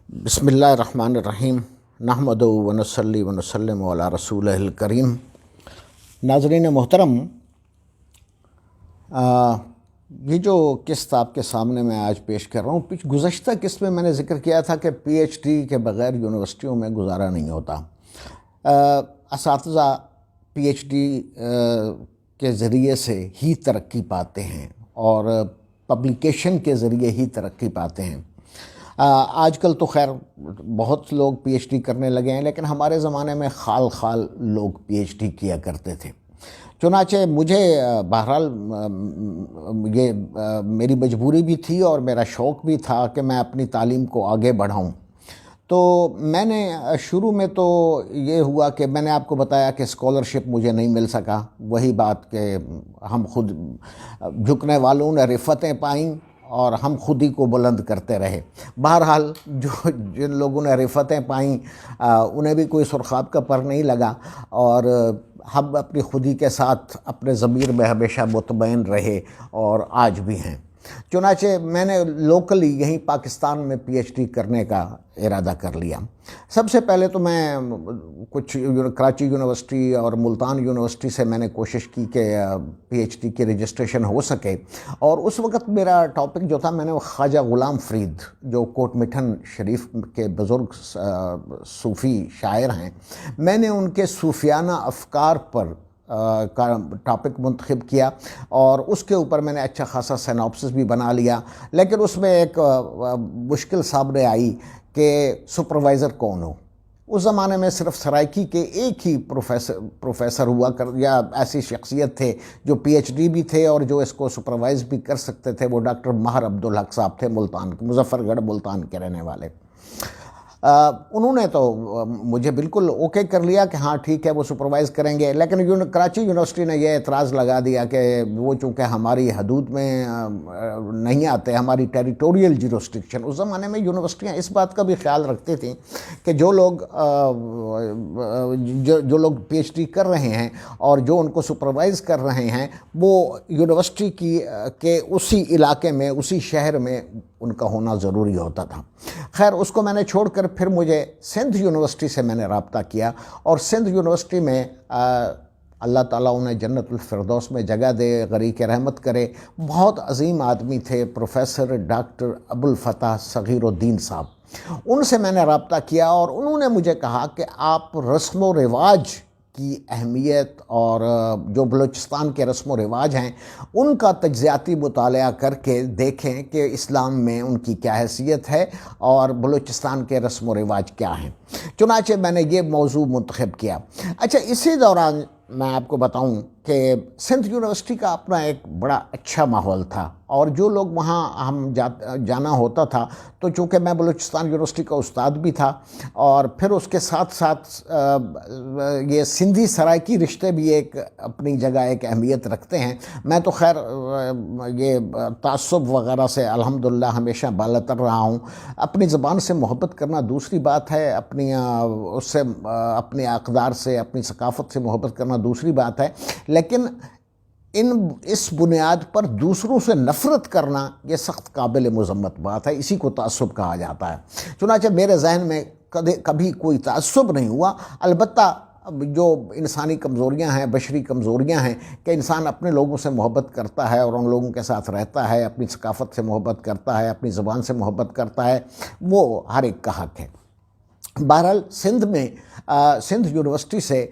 بسم اللہ الرحمن الرحیم نحمدہ ونصلی ونسلم علی رسولہ الکریم۔ ناظرین محترم، یہ جو قسط آپ کے سامنے میں آج پیش کر رہا ہوں، گزشتہ قسط میں نے ذکر کیا تھا کہ پی ایچ ڈی کے بغیر یونیورسٹیوں میں گزارا نہیں ہوتا۔ اساتذہ پی ایچ ڈی کے ذریعے سے ہی ترقی پاتے ہیں اور پبلیکیشن کے ذریعے ہی ترقی پاتے ہیں۔ آج کل تو خیر بہت لوگ پی ایچ ڈی کرنے لگے ہیں، لیکن ہمارے زمانے میں خال خال لوگ پی ایچ ڈی کیا کرتے تھے۔ چنانچہ مجھے بہرحال یہ میری مجبوری بھی تھی اور میرا شوق بھی تھا کہ میں اپنی تعلیم کو آگے بڑھاؤں۔ تو میں نے شروع میں تو یہ ہوا کہ میں نے آپ کو بتایا کہ اسکالرشپ مجھے نہیں مل سکا۔ وہی بات کہ ہم خود جھکنے والوں نے رفتیں پائیں اور ہم خود ہی کو بلند کرتے رہے۔ بہرحال جن لوگوں نے رفتیں پائیں انہیں بھی کوئی سرخاب کا پر نہیں لگا، اور ہم اپنی خودی کے ساتھ اپنے ضمیر میں ہمیشہ مطمئن رہے اور آج بھی ہیں۔ چنانچہ میں نے لوکلی یہیں پاکستان میں پی ایچ ڈی کرنے کا ارادہ کر لیا۔ سب سے پہلے تو میں کچھ کراچی یونیورسٹی اور ملتان یونیورسٹی سے میں نے کوشش کی کہ پی ایچ ڈی کی رجسٹریشن ہو سکے، اور اس وقت میرا ٹاپک جو تھا، میں نے خواجہ غلام فرید جو کوٹ مٹھن شریف کے بزرگ صوفی شاعر ہیں، میں نے ان کے صوفیانہ افکار پر کا ٹاپک منتخب کیا، اور اس کے اوپر میں نے اچھا خاصا سیناپسس بھی بنا لیا۔ لیکن اس میں ایک مشکل سامنے آئی کہ سپروائزر کون ہو۔ اس زمانے میں صرف سرائکی کے ایک ہی پروفیسر ہوا یا ایسی شخصیت تھے جو پی ایچ ڈی بھی تھے اور جو اس کو سپروائز بھی کر سکتے تھے، وہ ڈاکٹر ماہر عبدالحق صاحب تھے، مظفر گڑھ ملتان کے رہنے والے۔ انہوں نے تو مجھے بالکل اوکے کر لیا کہ ہاں ٹھیک ہے وہ سپروائز کریں گے، لیکن کراچی یونیورسٹی نے یہ اعتراض لگا دیا کہ وہ چونکہ ہماری حدود میں نہیں آتے، ہماری ٹیریٹوریل جیورسڈکشن۔ اس زمانے میں یونیورسٹیاں اس بات کا بھی خیال رکھتی تھیں کہ جو لوگ پی ایچ ڈی کر رہے ہیں اور جو ان کو سپروائز کر رہے ہیں، وہ یونیورسٹی کے اسی علاقے میں، اسی شہر میں ان کا ہونا ضروری ہوتا تھا۔ خیر اس کو میں نے چھوڑ کر پھر مجھے سندھ یونیورسٹی سے میں نے رابطہ کیا، اور سندھ یونیورسٹی میں اللہ تعالیٰ انہیں جنت الفردوس میں جگہ دے، غریق رحمت کرے، بہت عظیم آدمی تھے پروفیسر ڈاکٹر ابوالفتح صغیر الدین صاحب۔ ان سے میں نے رابطہ کیا، اور انہوں نے مجھے کہا کہ آپ رسم و رواج کی اہمیت اور جو بلوچستان کے رسم و رواج ہیں ان کا تجزیاتی مطالعہ کر کے دیکھیں کہ اسلام میں ان کی کیا حیثیت ہے اور بلوچستان کے رسم و رواج کیا ہیں۔ چنانچہ میں نے یہ موضوع منتخب کیا۔ اچھا، اسی دوران میں آپ کو بتاؤں کہ سندھ یونیورسٹی کا اپنا ایک بڑا اچھا ماحول تھا، اور جو لوگ وہاں ہم جانا ہوتا تھا، تو چونکہ میں بلوچستان یونیورسٹی کا استاد بھی تھا، اور پھر اس کے ساتھ ساتھ یہ سندھی سرائکی رشتے بھی ایک اپنی جگہ ایک اہمیت رکھتے ہیں۔ میں تو خیر یہ تعصب وغیرہ سے الحمدللہ ہمیشہ بالاتر رہا ہوں۔ اپنی زبان سے محبت کرنا دوسری بات ہے، اپنی اقدار سے، اپنی ثقافت سے محبت کرنا دوسری بات ہے، لیکن اس بنیاد پر دوسروں سے نفرت کرنا یہ سخت قابل مذمت بات ہے، اسی کو تعصب کہا جاتا ہے۔ چنانچہ میرے ذہن میں کبھی کوئی تعصب نہیں ہوا، البتہ جو انسانی کمزوریاں ہیں، بشری کمزوریاں ہیں کہ انسان اپنے لوگوں سے محبت کرتا ہے اور ان لوگوں کے ساتھ رہتا ہے، اپنی ثقافت سے محبت کرتا ہے، اپنی زبان سے محبت کرتا ہے، وہ ہر ایک کا حق ہے۔ بہرحال سندھ یونیورسٹی سے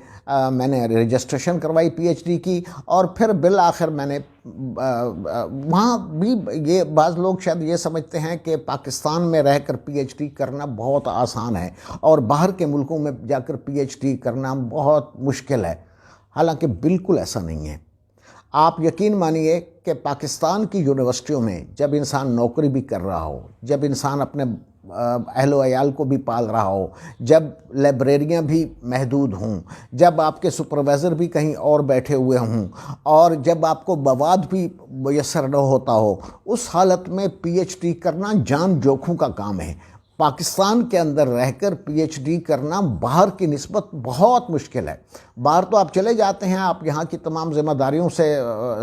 میں نے رجسٹریشن کروائی پی ایچ ڈی کی، اور پھر بالآخر میں نے وہاں بھی یہ بعض لوگ شاید یہ سمجھتے ہیں کہ پاکستان میں رہ کر پی ایچ ڈی کرنا بہت آسان ہے اور باہر کے ملکوں میں جا کر پی ایچ ڈی کرنا بہت مشکل ہے، حالانکہ بالکل ایسا نہیں ہے۔ آپ یقین مانیے کہ پاکستان کی یونیورسٹیوں میں جب انسان نوکری بھی کر رہا ہو، جب انسان اپنے اہل و عیال کو بھی پال رہا ہو، جب لائبریریاں بھی محدود ہوں، جب آپ کے سپروائزر بھی کہیں اور بیٹھے ہوئے ہوں، اور جب آپ کو مواد بھی میسر نہ ہوتا ہو، اس حالت میں پی ایچ ڈی کرنا جان جوکھوں کا کام ہے۔ پاکستان کے اندر رہ کر پی ایچ ڈی کرنا باہر کی نسبت بہت مشکل ہے۔ باہر تو آپ چلے جاتے ہیں، آپ یہاں کی تمام ذمہ داریوں سے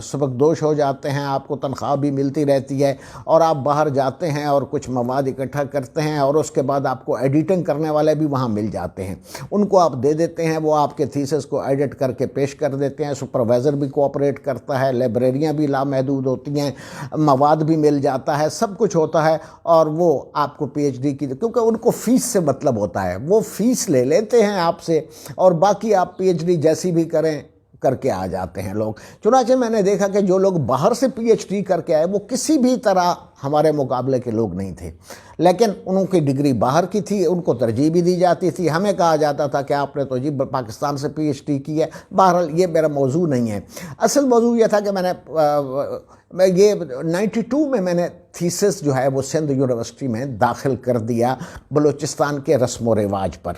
سبکدوش ہو جاتے ہیں، آپ کو تنخواہ بھی ملتی رہتی ہے، اور آپ باہر جاتے ہیں اور کچھ مواد اکٹھا کرتے ہیں، اور اس کے بعد آپ کو ایڈیٹنگ کرنے والے بھی وہاں مل جاتے ہیں، ان کو آپ دے دیتے ہیں، وہ آپ کے تھیسس کو ایڈٹ کر کے پیش کر دیتے ہیں، سپروائزر بھی کوآپریٹ کرتا ہے، لائبریریاں بھی لامحدود ہوتی ہیں، مواد بھی مل جاتا ہے، سب کچھ ہوتا ہے، اور وہ آپ کو پی ایچ ڈی کی، کیونکہ ان کو فیس سے مطلب ہوتا ہے، وہ فیس لے لیتے ہیں آپ سے، اور باقی آپ پی ایچ ڈی جیسی بھی کریں کر کے آ جاتے ہیں لوگ۔ چنانچہ میں نے دیکھا کہ جو لوگ باہر سے پی ایچ ڈی کر کے آئے وہ کسی بھی طرح ہمارے مقابلے کے لوگ نہیں تھے، لیکن انہوں کی ڈگری باہر کی تھی، ان کو ترجیح بھی دی جاتی تھی، ہمیں کہا جاتا تھا کہ آپ نے تو جی پاکستان سے پی ایچ ڈی کی ہے۔ بہرحال یہ میرا موضوع نہیں ہے، اصل موضوع یہ تھا کہ میں یہ 92 میں نے تھیسس جو ہے وہ سندھ یونیورسٹی میں داخل کر دیا بلوچستان کے رسم و رواج پر،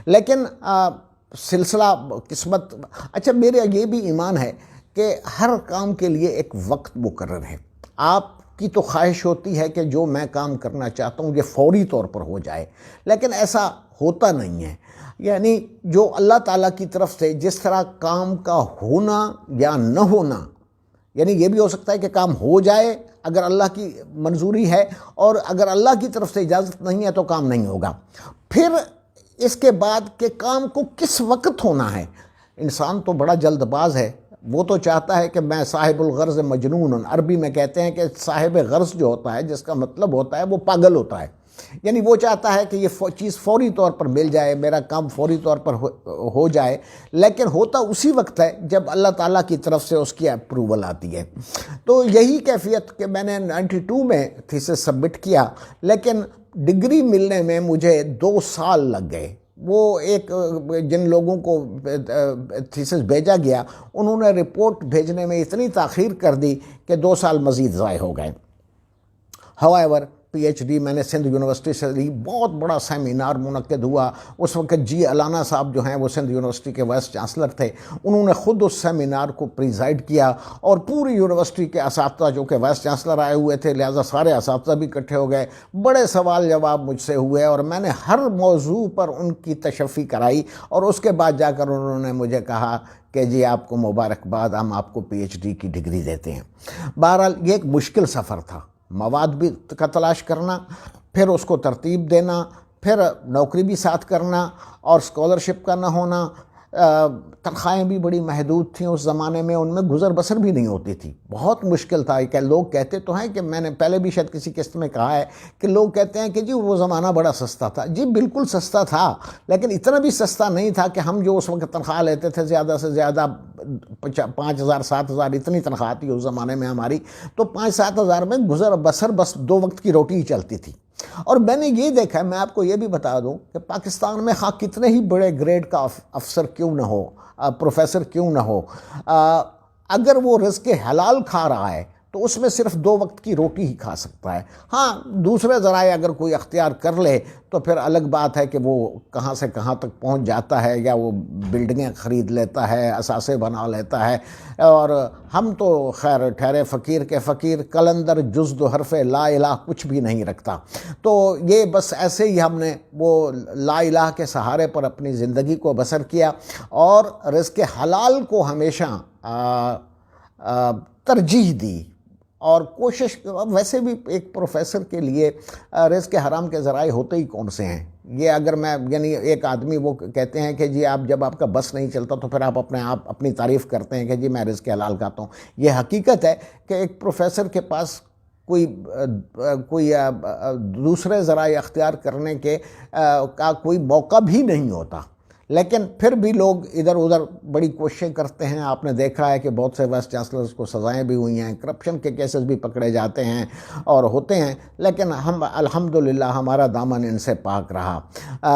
لیکن سلسلہ قسمت، اچھا میرا یہ بھی ایمان ہے کہ ہر کام کے لیے ایک وقت مقرر ہے۔ آپ کی تو خواہش ہوتی ہے کہ جو میں کام کرنا چاہتا ہوں یہ فوری طور پر ہو جائے، لیکن ایسا ہوتا نہیں ہے۔ یعنی جو اللہ تعالیٰ کی طرف سے جس طرح کام کا ہونا یا نہ ہونا، یعنی یہ بھی ہو سکتا ہے کہ کام ہو جائے اگر اللہ کی منظوری ہے، اور اگر اللہ کی طرف سے اجازت نہیں ہے تو کام نہیں ہوگا۔ پھر اس کے بعد کہ کام کو کس وقت ہونا ہے، انسان تو بڑا جلد باز ہے، وہ تو چاہتا ہے کہ میں صاحب الغرض مجنون، عربی میں کہتے ہیں کہ صاحب غرض جو ہوتا ہے، جس کا مطلب ہوتا ہے وہ پاگل ہوتا ہے، یعنی وہ چاہتا ہے کہ یہ چیز فوری طور پر مل جائے، میرا کام فوری طور پر ہو جائے، لیکن ہوتا اسی وقت ہے جب اللہ تعالیٰ کی طرف سے اس کی اپروول آتی ہے۔ تو یہی کیفیت کہ میں نے 92 میں تھیسس سبمٹ کیا، لیکن ڈگری ملنے میں مجھے 2 سال لگ گئے۔ وہ ایک جن لوگوں کو تھیسس بھیجا گیا انہوں نے رپورٹ بھیجنے میں اتنی تاخیر کر دی کہ 2 سال مزید ضائع ہو گئے۔ however پی ایچ ڈی میں نے سندھ یونیورسٹی سے لی، بہت بڑا سیمینار منعقد ہوا، اس وقت جی الانا صاحب جو ہیں وہ سندھ یونیورسٹی کے وائس چانسلر تھے، انہوں نے خود اس سیمینار کو پریزائڈ کیا، اور پوری یونیورسٹی کے اساتذہ جو کہ وائس چانسلر آئے ہوئے تھے، لہٰذا سارے اساتذہ بھی اکٹھے ہو گئے، بڑے سوال جواب مجھ سے ہوئے، اور میں نے ہر موضوع پر ان کی تشفی کرائی، اور اس کے بعد جا کر انہوں نے مجھے کہا کہ جی آپ کو مبارکباد، ہم آپ کو پی ایچ ڈی کی ڈگری دیتے ہیں۔ بہرحال یہ ایک مشکل سفر تھا، مواد بھی کا تلاش کرنا، پھر اس کو ترتیب دینا، پھر نوکری بھی ساتھ کرنا، اور اسکالرشپ کا نہ ہونا، تنخواہیں بھی بڑی محدود تھیں اس زمانے میں، ان میں گزر بسر بھی نہیں ہوتی تھی، بہت مشکل تھا۔ کہ لوگ کہتے تو ہیں کہ میں نے پہلے بھی شاید کسی قسط میں کہا ہے کہ لوگ کہتے ہیں کہ جی وہ زمانہ بڑا سستا تھا، جی بالکل سستا تھا، لیکن اتنا بھی سستا نہیں تھا کہ ہم جو اس وقت تنخواہ لیتے تھے زیادہ سے زیادہ 5,000 7,000 اتنی تنخواہ تھی اس زمانے میں ہماری، تو 5-7 ہزار میں گزر بسر بس 2 وقت کی روٹی ہی چلتی تھی۔ اور میں نے یہ دیکھا ہے، میں آپ کو یہ بھی بتا دوں کہ پاکستان میں خواہ کتنے ہی بڑے گریڈ کا افسر کیوں نہ ہو، پروفیسر کیوں نہ ہو، اگر وہ رزق حلال کھا رہا ہے تو اس میں صرف 2 وقت کی روٹی ہی کھا سکتا ہے۔ ہاں دوسرے ذرائع اگر کوئی اختیار کر لے تو پھر الگ بات ہے کہ وہ کہاں سے کہاں تک پہنچ جاتا ہے، یا وہ بلڈنگیں خرید لیتا ہے، اثاثے بنا لیتا ہے، اور ہم تو خیر ٹھہرے فقیر کے فقیر، قلندر جزد و حرف لا الہ کچھ بھی نہیں رکھتا، تو یہ بس ایسے ہی ہم نے وہ لا الہ کے سہارے پر اپنی زندگی کو بسر کیا، اور رزق حلال کو ہمیشہ ترجیح دی، اور کوشش، ویسے بھی ایک پروفیسر کے لیے رزق حرام کے ذرائع ہوتے ہی کون سے ہیں؟ یہ اگر میں یعنی ایک آدمی وہ کہتے ہیں کہ جی آپ جب آپ کا بس نہیں چلتا تو پھر آپ اپنی تعریف کرتے ہیں کہ جی میں رزق حلال کھاتا ہوں۔ یہ حقیقت ہے کہ ایک پروفیسر کے پاس کوئی دوسرے ذرائع اختیار کرنے کا کوئی موقع بھی نہیں ہوتا، لیکن پھر بھی لوگ ادھر ادھر بڑی کوششیں کرتے ہیں۔ آپ نے دیکھا ہے کہ بہت سے وائس چانسلرز کو سزائیں بھی ہوئی ہیں، کرپشن کے کیسز بھی پکڑے جاتے ہیں اور ہوتے ہیں، لیکن ہم الحمدللہ ہمارا دامن ان سے پاک رہا۔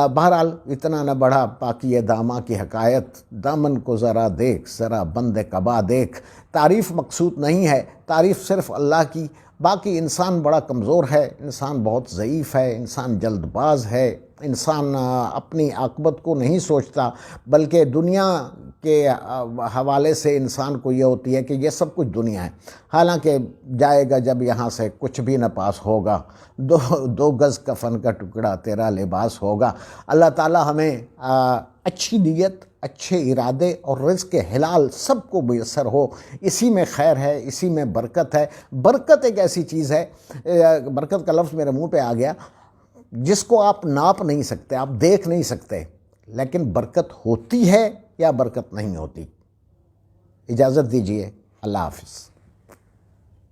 بہرحال اتنا نہ بڑھا پاکی داماں کی حکایت، دامن کو ذرا دیکھ، ذرا بند قبا دیکھ۔ تعریف مقصود نہیں ہے، تعریف صرف اللہ کی، باقی انسان بڑا کمزور ہے، انسان بہت ضعیف ہے، انسان جلد باز ہے، انسان اپنی عاقبت کو نہیں سوچتا، بلکہ دنیا کے حوالے سے انسان کو یہ ہوتی ہے کہ یہ سب کچھ دنیا ہے، حالانکہ جائے گا جب یہاں سے کچھ بھی نہ پاس ہوگا، دو گز کفن کا ٹکڑا تیرا لباس ہوگا۔ اللہ تعالی ہمیں اچھی نیت، اچھے ارادے اور رزق حلال سب کو میسر ہو، اسی میں خیر ہے، اسی میں برکت ہے۔ برکت ایک ایسی چیز ہے، برکت کا لفظ میرے منہ پہ آ گیا، جس کو آپ ناپ نہیں سکتے، آپ دیکھ نہیں سکتے، لیکن برکت ہوتی ہے یا برکت نہیں ہوتی۔ اجازت دیجیے، اللہ حافظ۔